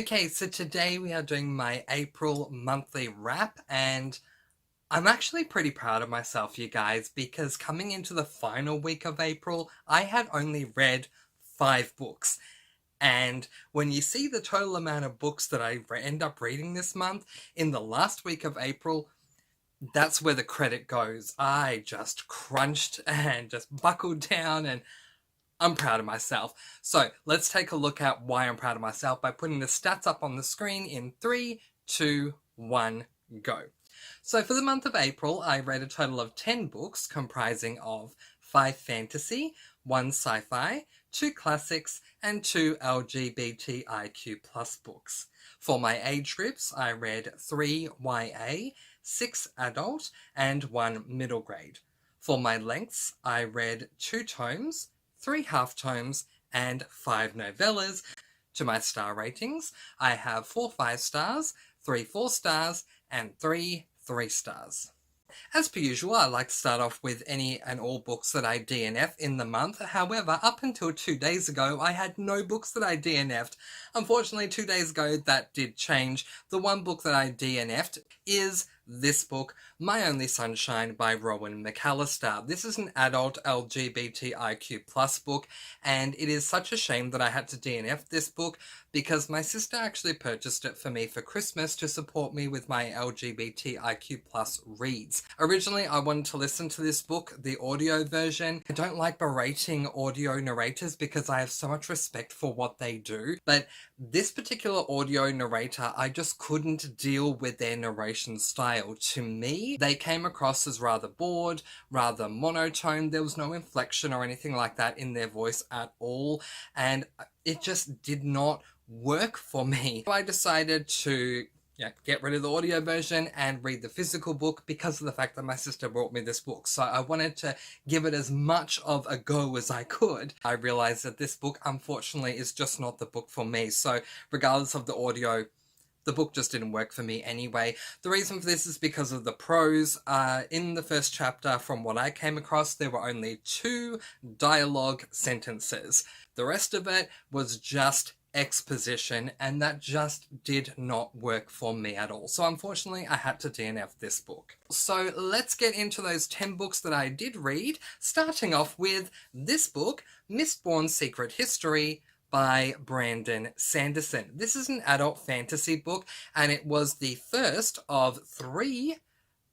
Okay, so today we are doing my April monthly wrap, and I'm actually pretty proud of myself, you guys, because coming into the final week of April, I had only read 5 books. And when you see the total amount of books that I end up reading this month, in the last week of April, that's where the credit goes. I just crunched and just buckled down, and I'm proud of myself. So let's take a look at why I'm proud of myself by putting the stats up on the screen in 3, 2, 1, go. So for the month of April, I read a total of 10 books comprising of 5 fantasy, 1 sci-fi, 2 classics, and 2 LGBTIQ plus books. For my age groups, I read 3 YA, 6 adult, and 1 middle grade. For my lengths, I read 2 tomes, 3 half tomes, and 5 novellas. To my star ratings, I have 4 5 stars, 3 4 stars, and 3 3 stars. As per usual, I like to start off with any and all books that I DNF in the month. However, up until 2 days ago, I had no books that I DNF'd. Unfortunately, 2 days ago, that did change. The one book that I DNF'd is this book, My Only Sunshine by Rowan McAllister. This is an adult LGBTIQ plus book, and it is such a shame that I had to DNF this book because my sister actually purchased it for me for Christmas to support me with my LGBTIQ plus reads. Originally, I wanted to listen to this book, the audio version. I don't like berating audio narrators because I have so much respect for what they do, but this particular audio narrator, I just couldn't deal with their narration style. To me, they came across as rather bored, rather monotone. There was no inflection or anything like that in their voice at all, and it just did not work for me. So I decided to get rid of the audio version and read the physical book because of the fact that my sister brought me this book. So I wanted to give it as much of a go as I could. I realized that this book, unfortunately, is just not the book for me. So regardless of the audio, the book just didn't work for me anyway. The reason for this is because of the prose. In the first chapter, from what I came across, there were only 2 dialogue sentences. The rest of it was just exposition, and that just did not work for me at all. So unfortunately, I had to DNF this book. So let's get into those 10 books that I did read, starting off with this book, Mistborn's Secret History by Brandon Sanderson. This is an adult fantasy book, and it was the first of 3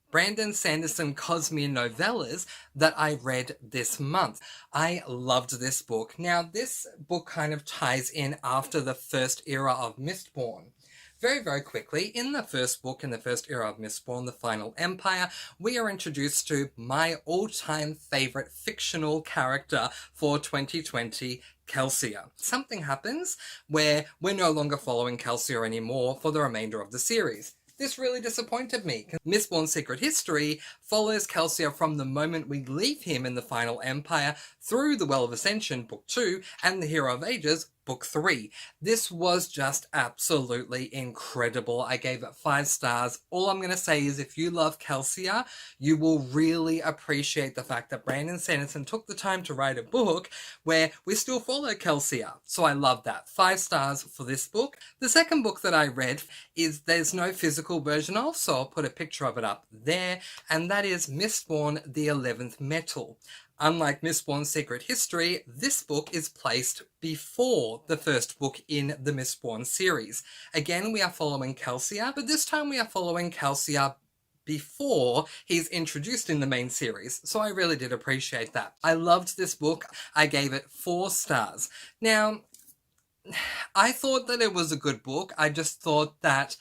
Brandon Sanderson Cosmere novellas that I read this month. I loved this book. Now, this book kind of ties in after the first era of Mistborn. Very, very quickly, in the first book, in the first era of Mistborn, The Final Empire, we are introduced to my all-time favourite fictional character for 2020, Kelsier. Something happens where we're no longer following Kelsier anymore for the remainder of the series. This really disappointed me. Mistborn's Secret History follows Kelsier from the moment we leave him in the Final Empire through the Well of Ascension, Book 2, and the Hero of Ages, Book 3. This was just absolutely incredible. I gave it 5 stars. All I'm going to say is if you love Kelsier, you will really appreciate the fact that Brandon Sanderson took the time to write a book where we still follow Kelsier. So I love that. 5 stars for this book. The second book that I read is there's no physical version of, so I'll put a picture of it up there, and that is Mistborn, the 11th Metal. Unlike Mistborn's Secret History, this book is placed before the first book in the Mistborn series. Again, we are following Kelsier, but this time we are following Kelsier before he's introduced in the main series, so I really did appreciate that. I loved this book. I gave it 4 stars. Now, I thought that it was a good book. I just thought that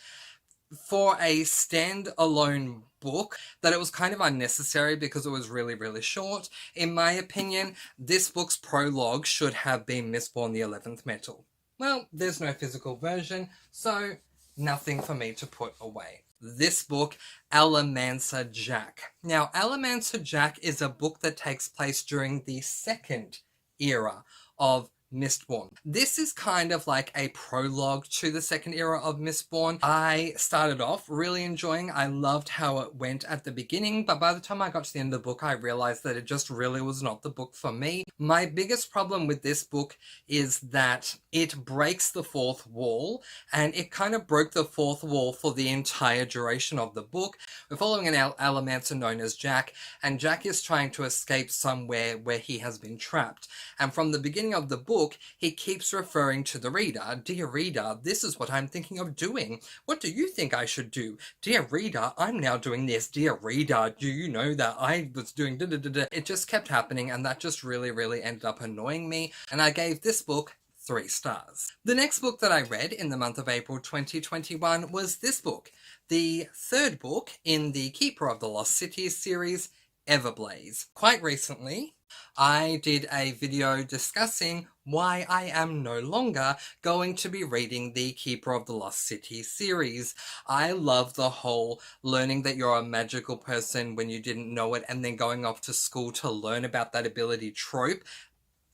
for a standalone book, that it was kind of unnecessary because it was really, really short. In my opinion, this book's prologue should have been Mistborn the 11th Metal. Well, there's no physical version, so nothing for me to put away. This book, Allomancer Jack. Now, Allomancer Jack is a book that takes place during the second era of Mistborn. This is kind of like a prologue to the second era of Mistborn. I started off really enjoying. I loved how it went at the beginning, but by the time I got to the end of the book, I realized that it just really was not the book for me. My biggest problem with this book is that it breaks the fourth wall, and it kind of broke the fourth wall for the entire duration of the book. We're following an Allomancer known as Jack, and Jack is trying to escape somewhere where he has been trapped. And from the beginning of the book, he keeps referring to the reader. Dear reader, this is what I'm thinking of doing. What do you think I should do? Dear reader, I'm now doing this. Dear reader, do you know that I was doing da da da da? It just kept happening, and that just really ended up annoying me. And I gave this book 3 stars. The next book that I read in the month of April 2021 was this book, the third book in the Keeper of the Lost Cities series, Everblaze. Quite recently, I did a video discussing why I am no longer going to be reading the Keeper of the Lost City series. I love the whole learning that you're a magical person when you didn't know it, and then going off to school to learn about that ability trope.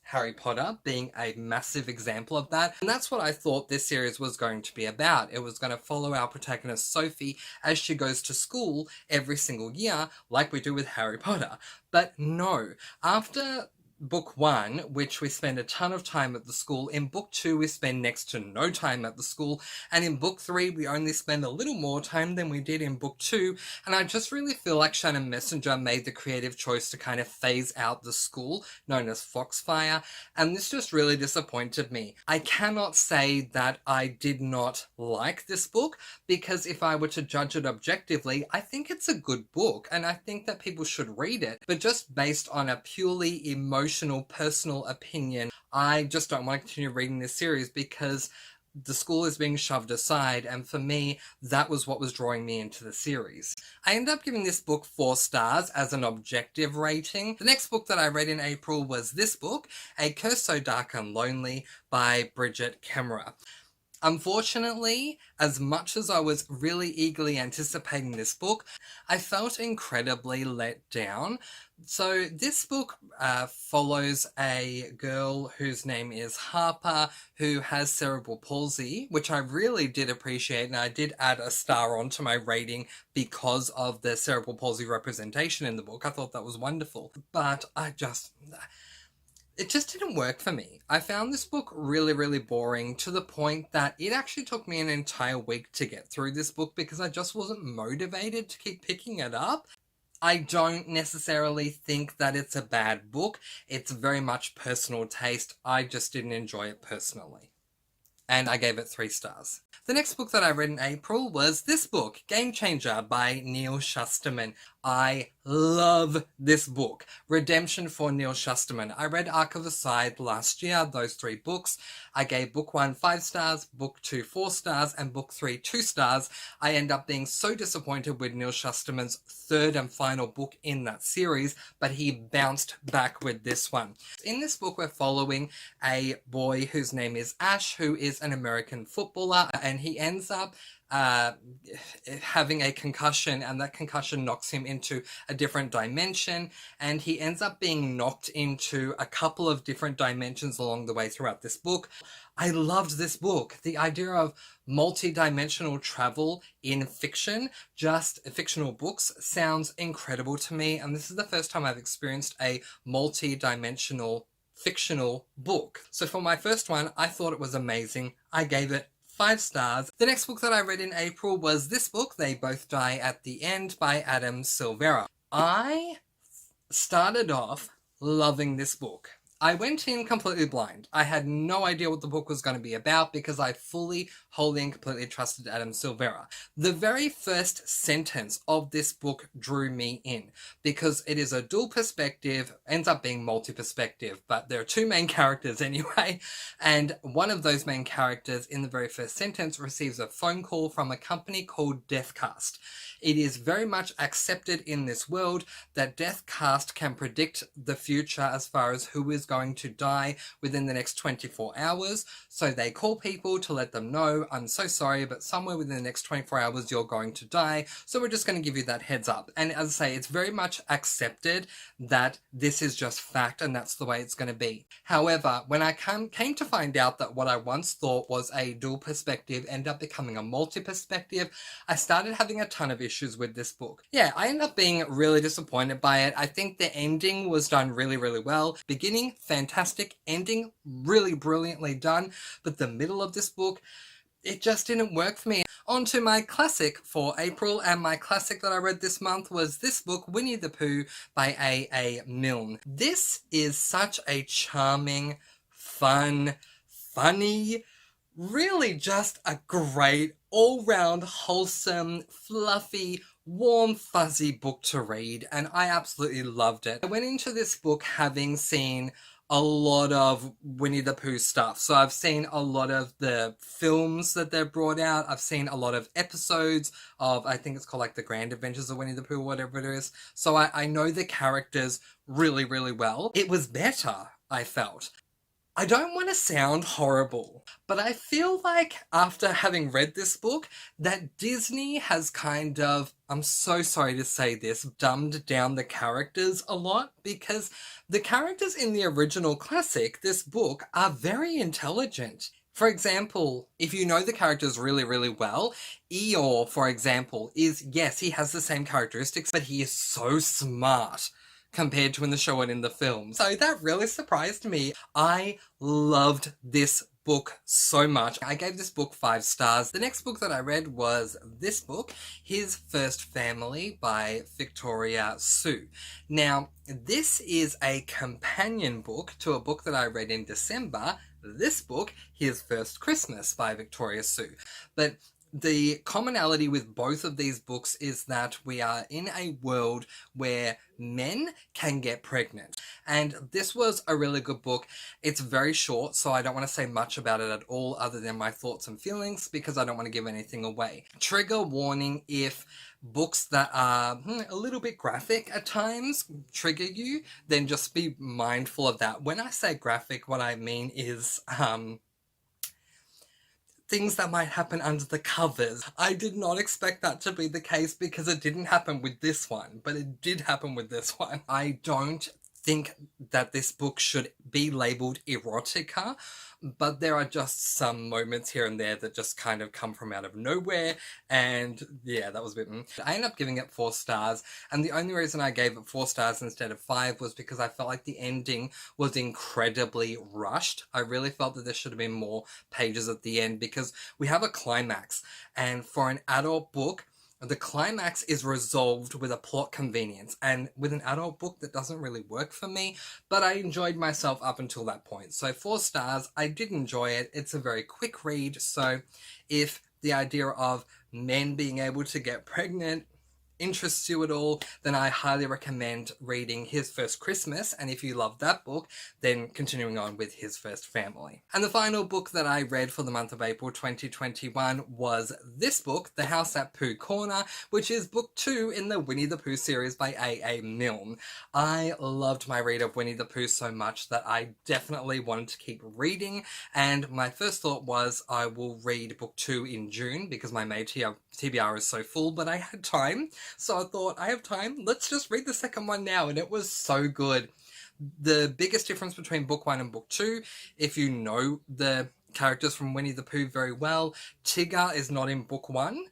Harry Potter being a massive example of that. And that's what I thought this series was going to be about. It was going to follow our protagonist Sophie as she goes to school every single year, like we do with Harry Potter. But no, after book 1, which we spend a ton of time at the school, in book 2 we spend next to no time at the school, and in book 3 we only spend a little more time than we did in book 2, and I just really feel like Shannon Messenger made the creative choice to kind of phase out the school, known as Foxfire, and this just really disappointed me. I cannot say that I did not like this book, because if I were to judge it objectively, I think it's a good book, and I think that people should read it, but just based on a purely emotional, personal opinion, I just don't want to continue reading this series because the school is being shoved aside, and for me, that was what was drawing me into the series. I ended up giving this book 4 stars as an objective rating. The next book that I read in April was this book, A Curse So Dark and Lonely by Bridget Kemmerer. Unfortunately, as much as I was really eagerly anticipating this book, I felt incredibly let down. So this book follows a girl whose name is Harper, who has cerebral palsy, which I really did appreciate, and I did add a star onto my rating because of the cerebral palsy representation in the book. I thought that was wonderful. But it just didn't work for me. I found this book really boring, to the point that it actually took me an entire week to get through this book because I just wasn't motivated to keep picking it up. I don't necessarily think that it's a bad book. It's very much personal taste. I just didn't enjoy it personally. And I gave it 3 stars. The next book that I read in April was this book, Game Changer by Neil Shusterman. I love this book, Redemption for Neil Shusterman. I read Arc of the Scythe last year, those 3 books. I gave book 1 5 stars, book 2 4 stars, and book 3 2 stars. I end up being so disappointed with Neil Shusterman's 3rd and final book in that series, but he bounced back with this one. In this book, we're following a boy whose name is Ash, who is an American footballer, and he ends up having a concussion, and that concussion knocks him into a different dimension, and he ends up being knocked into a couple of different dimensions along the way throughout this book. I loved this book. The idea of multi-dimensional travel in fiction, just fictional books, sounds incredible to me, and this is the first time I've experienced a multi-dimensional fictional book. So for my first one, I thought it was amazing. I gave it 5 stars. The next book that I read in April was this book, They Both Die at the End by Adam Silvera. I started off loving this book. I went in completely blind. I had no idea what the book was going to be about because I fully, wholly and completely trusted Adam Silvera. The very first sentence of this book drew me in because it is a dual perspective, ends up being multi-perspective, but there are 2 main characters anyway, and one of those main characters in the very first sentence receives a phone call from a company called Deathcast. It is very much accepted in this world that Deathcast can predict the future as far as who is going to die within the next 24 hours. So they call people to let them know, I'm so sorry, but somewhere within the next 24 hours you're going to die. So we're just going to give you that heads up. And as I say, it's very much accepted that this is just fact and that's the way it's going to be. However, when I came to find out that what I once thought was a dual perspective ended up becoming a multi-perspective, I started having a ton of issues with this book. Yeah, I ended up being really disappointed by it. I think the ending was done really, really well. Beginning, fantastic. Ending, really brilliantly done. But the middle of this book, it just didn't work for me. On to my classic for April, and my classic that I read this month was this book, Winnie the Pooh by A.A. Milne. This is such a charming, fun, funny, really just a great, all-round, wholesome, fluffy, warm, fuzzy book to read, and I absolutely loved it. I went into this book having seen a lot of Winnie the Pooh stuff. So I've seen a lot of the films that they've brought out. I've seen a lot of episodes of, I think it's called like The Grand Adventures of Winnie the Pooh, whatever it is. So I know the characters really, really well. It was better, I felt. I don't want to sound horrible, but I feel like after having read this book that Disney has kind of, I'm so sorry to say this, dumbed down the characters a lot, because the characters in the original classic, this book, are very intelligent. For example, if you know the characters really, really well, Eeyore, for example, yes, he has the same characteristics, but he is so smart compared to in the show and in the film. So that really surprised me. I loved this book so much. I gave this book 5 stars. The next book that I read was this book, His First Family by Victoria Sue. Now, this is a companion book to a book that I read in December. This book, His First Christmas by Victoria Sue. But the commonality with both of these books is that we are in a world where men can get pregnant. And this was a really good book. It's very short, so I don't want to say much about it at all other than my thoughts and feelings because I don't want to give anything away. Trigger warning if books that are a little bit graphic at times trigger you, then just be mindful of that. When I say graphic, what I mean is things that might happen under the covers. I did not expect that to be the case because it didn't happen with this one, but it did happen with this one. I don't think that this book should be labelled erotica, but there are just some moments here and there that just kind of come from out of nowhere, and yeah, that was a bit... I ended up giving it 4 stars, and the only reason I gave it 4 stars instead of 5 was because I felt like the ending was incredibly rushed. I really felt that there should have been more pages at the end because we have a climax, and for an adult book, the climax is resolved with a plot convenience, and with an adult book that doesn't really work for me, but I enjoyed myself up until that point. So 4 stars, I did enjoy it. It's a very quick read, so if the idea of men being able to get pregnant interests you at all, then I highly recommend reading His First Christmas, and if you love that book, then continuing on with His First Family. And the final book that I read for the month of April 2021 was this book, The House at Pooh Corner, which is book 2 in the Winnie the Pooh series by A.A. Milne. I loved my read of Winnie the Pooh so much that I definitely wanted to keep reading, and my first thought was I will read book 2 in June because my May TBR is so full, but I had time. So I thought, I have time, let's just read the second one now, and it was so good. The biggest difference between book 1 and book 2, if you know the characters from Winnie the Pooh very well, Tigger is not in book 1.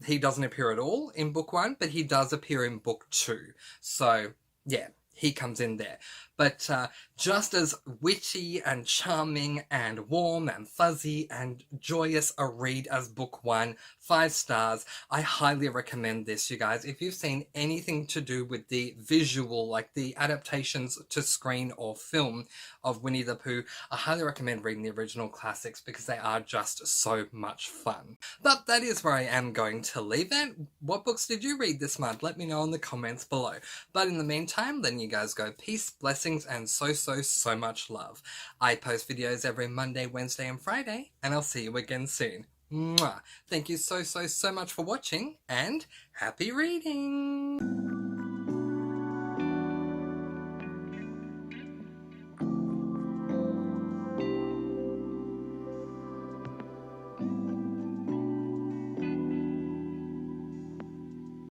He doesn't appear at all in book 1, but he does appear in book 2. So, yeah, he comes in there. But just as witty and charming and warm and fuzzy and joyous a read as book 1, 5 stars. I highly recommend this, you guys. If you've seen anything to do with the visual, like the adaptations to screen or film of Winnie the Pooh, I highly recommend reading the original classics because they are just so much fun. But that is where I am going to leave it. What books did you read this month? Let me know in the comments below. But in the meantime, then you guys go peace, blessings, and so much love. I post videos every Monday, Wednesday, and Friday, and I'll see you again soon. Mwah. Thank you so much for watching, and happy reading!